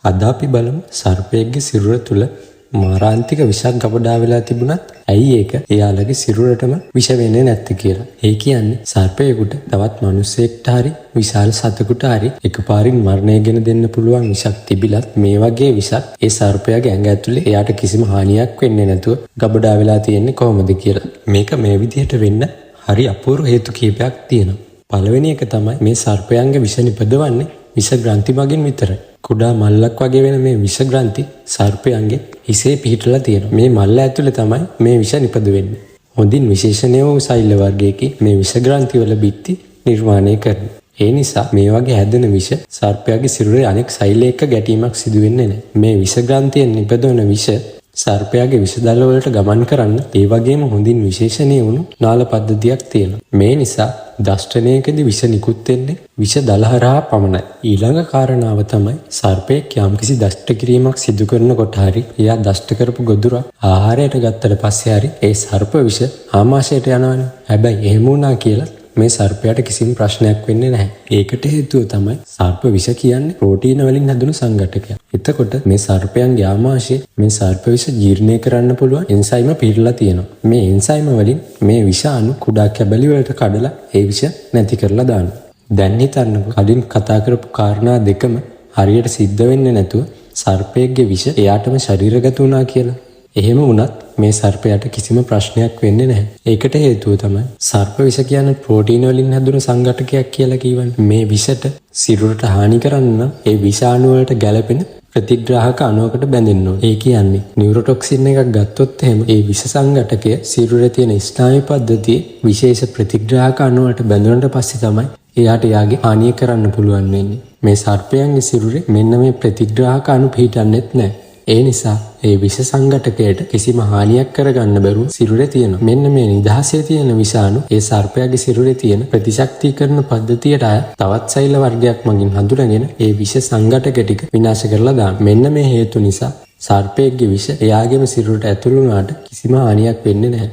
අද අපි බලමු සර්පයෙක්ගේ සිරුර තුල මාරාන්තික විෂක් ගබඩා වෙලා තිබුණත් ඇයි ඒක එයාලගේ සිරුරටම විෂ වෙන්නේ නැත්තේ කියලා. ඒ කියන්නේ සර්පයෙකුට තවත් මිනිසෙක්ට හරි විශාල සතෙකුට හරි එකපාරින් මරණය ගෙන දෙන්න පුළුවන් විෂක් තිබිලත් මේ වගේ විෂක් ඒ සර්පයාගේ ඇඟ ඇතුලේ එයාට කිසිම හානියක් වෙන්නේ නැතුව ගබඩා වෙලා තියෙන්නේ කොහොමද කියලා. මේක මේ විදිහට වෙන්න හරි අපූර්ව හේතු කීපයක් තියෙනවා. පළවෙනි එක තමයි මේ සර්පයන්ගේ විෂ නිපදවන්නේ විෂ ග්‍රන්ථි මගින් විතරයි. කුඩා මල්ලක් වගේ වෙන මේ විෂ ග්‍රන්ථි සර්පයන්ගේ හිසේ පිහිටලා තියෙනවා. මේ මල්ල ඇතුලේ තමයි මේ විෂ නිපද වෙන්නේ. හොඳින් විශේෂණය වූ සෛල වර්ගයකින් මේ විෂ ග්‍රන්ථි වල බිත්ති නිර්මාණය කරනවා. ඒ නිසා මේ වගේ හැදෙන විෂ සර්පයාගේ සිරුරේ අනෙක් සෛල එක්ක ගැටීමක් සිදු වෙන්නේ නැහැ. මේ විෂ ග්‍රන්ථියෙන් නිපදවන විෂ සර්පයාගේ විෂදල වලට ගමන් කරන්න ඒ වගේම හොඳින් විශේෂණය වුණු නාල පද්ධතියක් තියෙනවා. මේ නිසා දෂ්ටනයකදී විෂ නිකුත් වෙන්නේ විෂ දල හරහා පමණයි. ඊළඟ කාරණාව තමයි සර්පයෙක් යම්කිසි දෂ්ට කිරීමක් සිදු කරනකොට හරි එයා දෂ්ට කරපු ගොදුර ආහාරයට ගත්තට පස්සේ හරි ඒ සර්ප විෂ ආමාශයට යනවනේ. හැබැයි එහෙම වුණා කියලා මේ සර්පයාට කිසිම ප්‍රශ්නයක් වෙන්නේ නැහැ. ඒකට හේතුව තමයි සර්ප විෂ කියන්නේ ප්‍රෝටීන වලින් හැදුණු සංඝටකයක්. එතකොට මේ සර්පයන්ගේ ආමාශයේ මේ සර්ප විෂ ජීර්ණය කරන්න පුළුවන් එන්සයිම පිරලා තියෙනවා. මේ එන්සයිම වලින් මේ විෂ අණු කුඩා කැබලි වලට කඩලා ඒ විෂ නැති කරලා දානවා. දැන් හිතන්නකෝ කලින් කතා කරපු කාරණා දෙකම හරියට සිද්ධ වෙන්නේ නැතුව සර්පයෙක්ගේ විෂ එයාටම ශරීරගත වුණා කියලා. එහෙම වුණත් මේ සර්පයාට කිසිම ප්‍රශ්නයක් වෙන්නේ නැහැ. ඒකට හේතුව තමයි සර්ප විෂ කියන්නේ ප්‍රෝටීන වලින් හැදුණු සංඝටකයක් කියලා කියවනේ. මේ විෂට සිරුරට හානි කරන්න ඒ විෂ අණු වලට ගැළපෙන ප්‍රතිග්‍රාහක අණුවකට බැඳෙන්න ඕනේ. ඒ කියන්නේ නියුරොටොක්සින් එකක් ගත්තොත් එහෙම ඒ විෂ සංඝටකය සිරුරේ තියෙන ස්නායු පද්ධතියේ විශේෂ ප්‍රතිග්‍රාහක අණු වලට බැඳුනට පස්සේ තමයි එයාට යාගේ හානිය කරන්න පුළුවන් වෙන්නේ. මේ සර්පයන්ගේ සිරුරේ මෙන්න මේ ප්‍රතිග්‍රාහක අණු පිහිටන්නෙත් නැහැ. ඒ නිසා ඒ විෂ සංඝටකයට කිසිම හානියක් කරගන්න බැරුව සිරුරේ තියෙනවා. මෙන්න මේ නිදහසේ තියෙන විෂ අණු ඒ සර්පයාගේ සිරුරේ තියෙන ප්‍රතිශක්තිකරණ පද්ධතියට අය තවත් සෛල වර්ගයක් මගින් හඳුනගෙන ඒ විෂ සංඝටක ටික විනාශ කරලා දානවා. මෙන්න මේ හේතු නිසා සර්පයෙක්ගේ විෂ එයාගේම සිරුරට ඇතුළු වුණාට කිසිම හානියක් වෙන්නේ නැහැ.